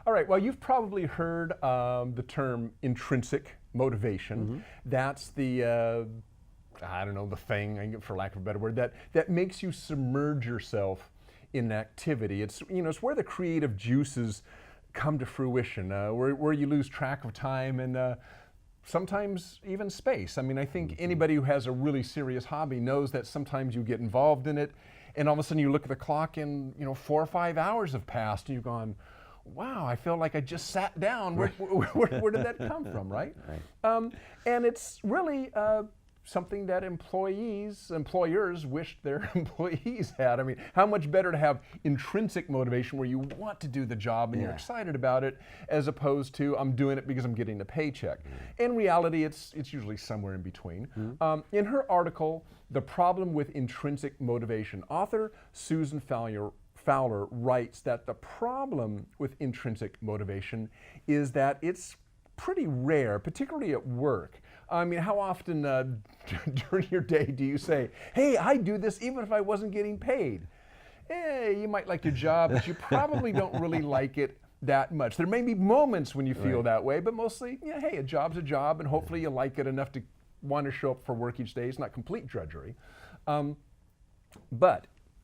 All right, well, you've probably heard the term intrinsic motivation. That's the, I don't know, the thing, for lack of a better word, that makes you submerge yourself in activity. It's, it's where the creative juices come to fruition, where you lose track of time and sometimes even space. I mean, I think anybody who has a really serious hobby knows that sometimes you get involved in it and all of a sudden you look at the clock and, 4 or 5 hours have passed and you've gone, wow, I feel like I just sat down. Where did that come from, right? And it's really something that employers wish their employees had. I mean, how much better to have intrinsic motivation where you want to do the job and you're excited about it, as opposed to I'm doing it because I'm getting a paycheck. In reality, it's usually somewhere in between. In her article, The Problem with Intrinsic Motivation, author Susan Fowler writes that the problem with intrinsic motivation is that it's pretty rare, particularly at work. I mean, how often during your day do you say, hey, I do this even if I wasn't getting paid? You might like your job, but you probably don't really like it that much. There may be moments when you feel that way, but mostly, hey, a job's a job, and hopefully you like it enough to want to show up for work each day. It's not complete drudgery.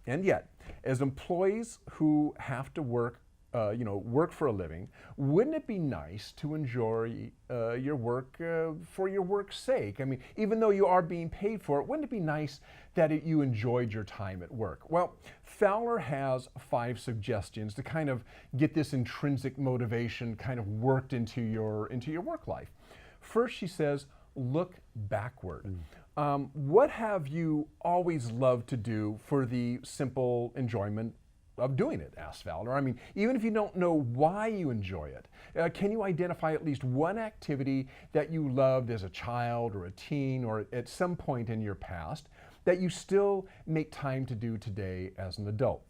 And yet, as employees who have to work, work for a living, wouldn't it be nice to enjoy your work for your work's sake? I mean, even though you are being paid for it, wouldn't it be nice that you enjoyed your time at work? Well, Fowler has 5 suggestions to kind of get this intrinsic motivation kind of worked into your work life. First, she says, look backward. What have you always loved to do for the simple enjoyment of doing it, asked Fowler. I mean, even if you don't know why you enjoy it, can you identify at least one activity that you loved as a child or a teen or at some point in your past that you still make time to do today as an adult?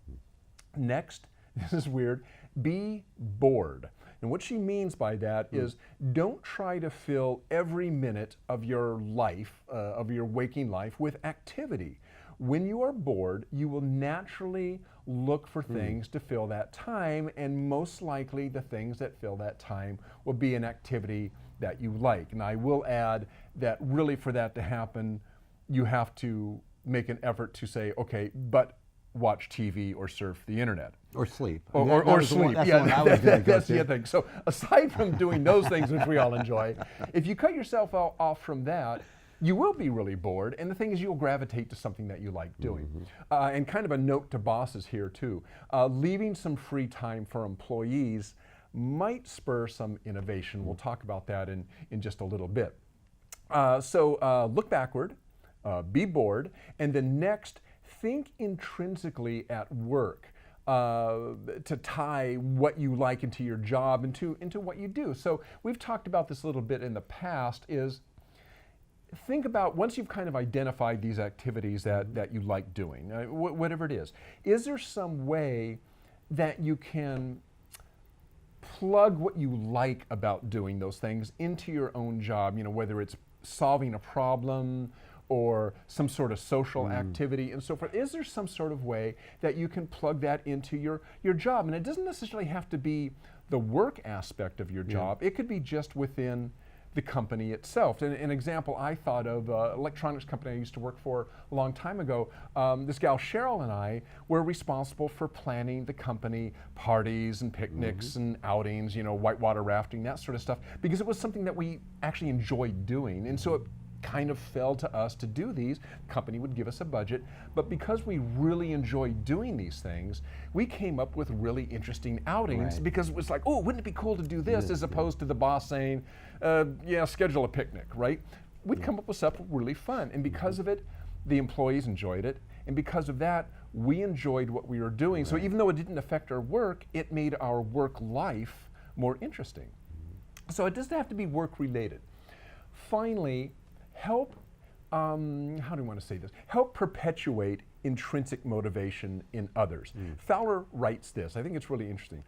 Next, this is weird, be bored. And what she means by that is don't try to fill every minute of your life, of your waking life, with activity. When you are bored, you will naturally look for things to fill that time, and most likely the things that fill that time will be an activity that you like. And I will add that really for that to happen, you have to make an effort to say, okay, but watch TV or surf the internet. Or sleep. Or sleep. That's the other thing. So aside from doing those things, which we all enjoy, if you cut yourself off from that, you will be really bored, and the thing is you'll gravitate to something that you like doing. And kind of a note to bosses here too, leaving some free time for employees might spur some innovation. We'll talk about that in just a little bit. So look backward, be bored, and then next, think intrinsically at work to tie what you like into your job, into what you do. So we've talked about this a little bit in the past, is think about, once you've kind of identified these activities that you like doing, whatever it is there some way that you can plug what you like about doing those things into your own job, whether it's solving a problem or some sort of social activity and so forth? Is there some sort of way that you can plug that into your job? And it doesn't necessarily have to be the work aspect of your job. It could be just within the company itself. And an example I thought of, electronics company I used to work for a long time ago, this gal Cheryl and I were responsible for planning the company parties and picnics and outings, whitewater rafting, that sort of stuff, because it was something that we actually enjoyed doing. And so it kind of fell to us to do these. The company would give us a budget, but because we really enjoyed doing these things, we came up with really interesting outings because it was like, oh, wouldn't it be cool to do this, as opposed to the boss saying, schedule a picnic, right? We'd come up with stuff really fun, and because of it, the employees enjoyed it, and because of that, we enjoyed what we were doing. So even though it didn't affect our work, it made our work life more interesting. So it doesn't have to be work related. Finally, help, how do you want to say this? Help perpetuate intrinsic motivation in others. Fowler writes this, I think it's really interesting.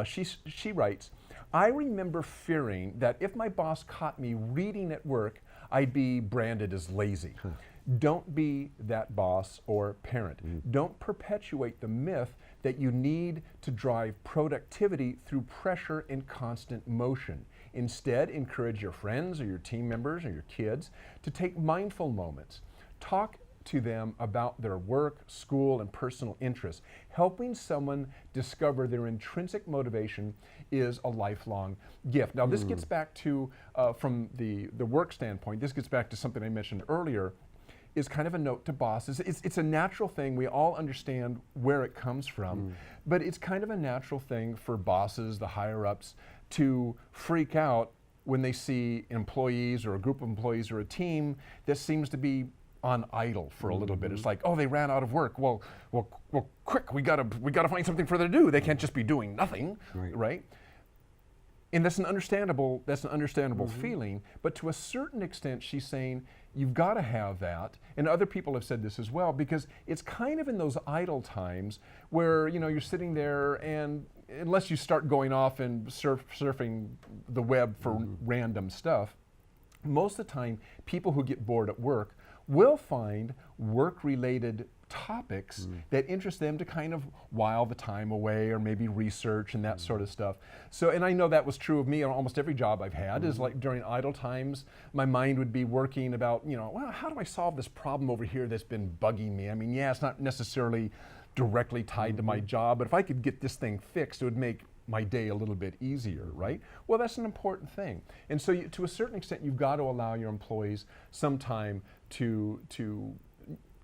She writes, I remember fearing that if my boss caught me reading at work, I'd be branded as lazy. Don't be that boss or parent. Don't perpetuate the myth that you need to drive productivity through pressure and constant motion. Instead, encourage your friends or your team members or your kids to take mindful moments. Talk to them about their work, school, and personal interests. Helping someone discover their intrinsic motivation is a lifelong gift. Now, this gets back to, from the work standpoint, this gets back to something I mentioned earlier, is kind of a note to bosses. It's a natural thing. We all understand where it comes from, but it's kind of a natural thing for bosses, the higher-ups, to freak out when they see employees or a group of employees or a team that seems to be on idle for a little bit. It's like, oh, they ran out of work. Well, quick, we gotta find something for them to do. They can't just be doing nothing, right? And that's an understandable feeling, but to a certain extent, she's saying you've got to have that, and other people have said this as well, because it's kind of in those idle times where you're sitting there, and unless you start going off and surfing the web for random stuff, most of the time, people who get bored at work will find work-related topics that interest them to kind of while the time away, or maybe research and that sort of stuff. So, and I know that was true of me on almost every job I've had, is like during idle times, my mind would be working about, well, how do I solve this problem over here that's been bugging me? I mean, yeah, it's not necessarily directly tied to my job, but if I could get this thing fixed, it would make my day a little bit easier, right? Well, that's an important thing. And so to a certain extent, you've got to allow your employees some time to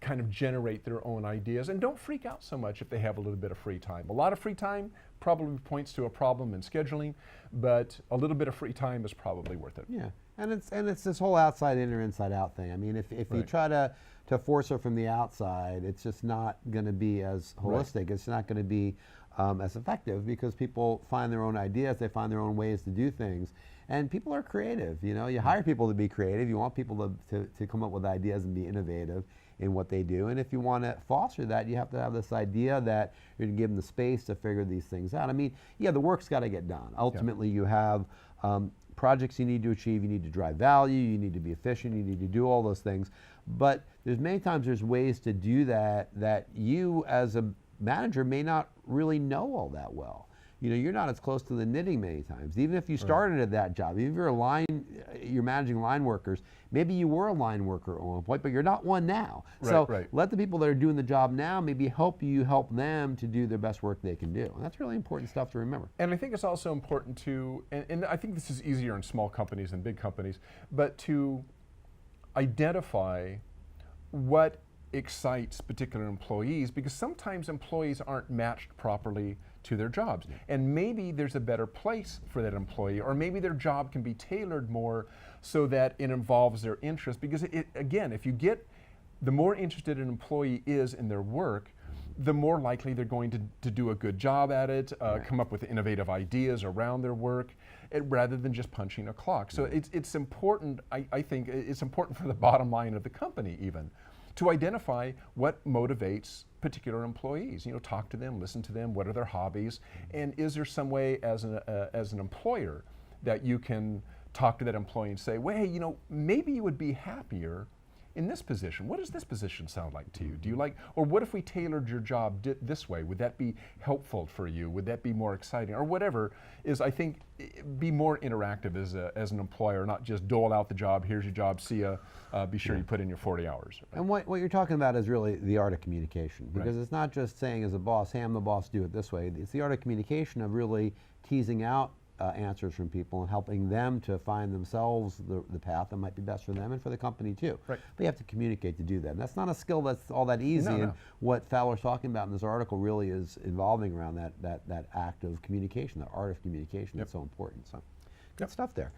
kind of generate their own ideas, and don't freak out so much if they have a little bit of free time. A lot of free time probably points to a problem in scheduling, but a little bit of free time is probably worth it. Yeah, and it's this whole outside in or inside out thing. I mean, if you try to force it from the outside, it's just not going to be as holistic. It's not going to be as effective, because people find their own ideas, they find their own ways to do things. And people are creative, you hire people to be creative, you want people to come up with ideas and be innovative in what they do. And if you want to foster that, you have to have this idea that you're going to give them the space to figure these things out. I mean, yeah, the work's got to get done. Ultimately, you have projects you need to achieve, you need to drive value, you need to be efficient, you need to do all those things. But there's many times there's ways to do that you as a manager may not really know all that well. You're not as close to the knitting many times. Even if you started at that job, even if you're managing line workers, maybe you were a line worker at one point, but you're not one now. Let the people that are doing the job now maybe help them to do the best work they can do. And that's really important stuff to remember. And I think it's also important to, and I think this is easier in small companies than big companies, but to identify what excites particular employees, because sometimes employees aren't matched properly to their jobs. And maybe there's a better place for that employee, or maybe their job can be tailored more so that it involves their interest. Because again, if you get, the more interested an employee is in their work, the more likely they're going to do a good job at it, come up with innovative ideas around their work, rather than just punching a clock. So it's important, I think, it's important for the bottom line of the company even, to identify what motivates particular employees. Talk to them, listen to them, what are their hobbies, and is there some way as an employer that you can talk to that employee and say, well, hey, maybe you would be happier in this position. What does this position sound like to you? Do you like, or what if we tailored your job this way? Would that be helpful for you? Would that be more exciting? Or whatever is, I think, be more interactive as an employer, not just dole out the job, here's your job, see ya, be sure you put in your 40 hours. Right? And what you're talking about is really the art of communication, because it's not just saying as a boss, hey, I'm the boss, do it this way. It's the art of communication of really teasing out answers from people and helping them to find themselves the path that might be best for them and for the company too. But you have to communicate to do that. And that's not a skill that's all that easy. And what Fowler's talking about in this article really is involving around that act of communication, that art of communication that's so important. So good stuff there.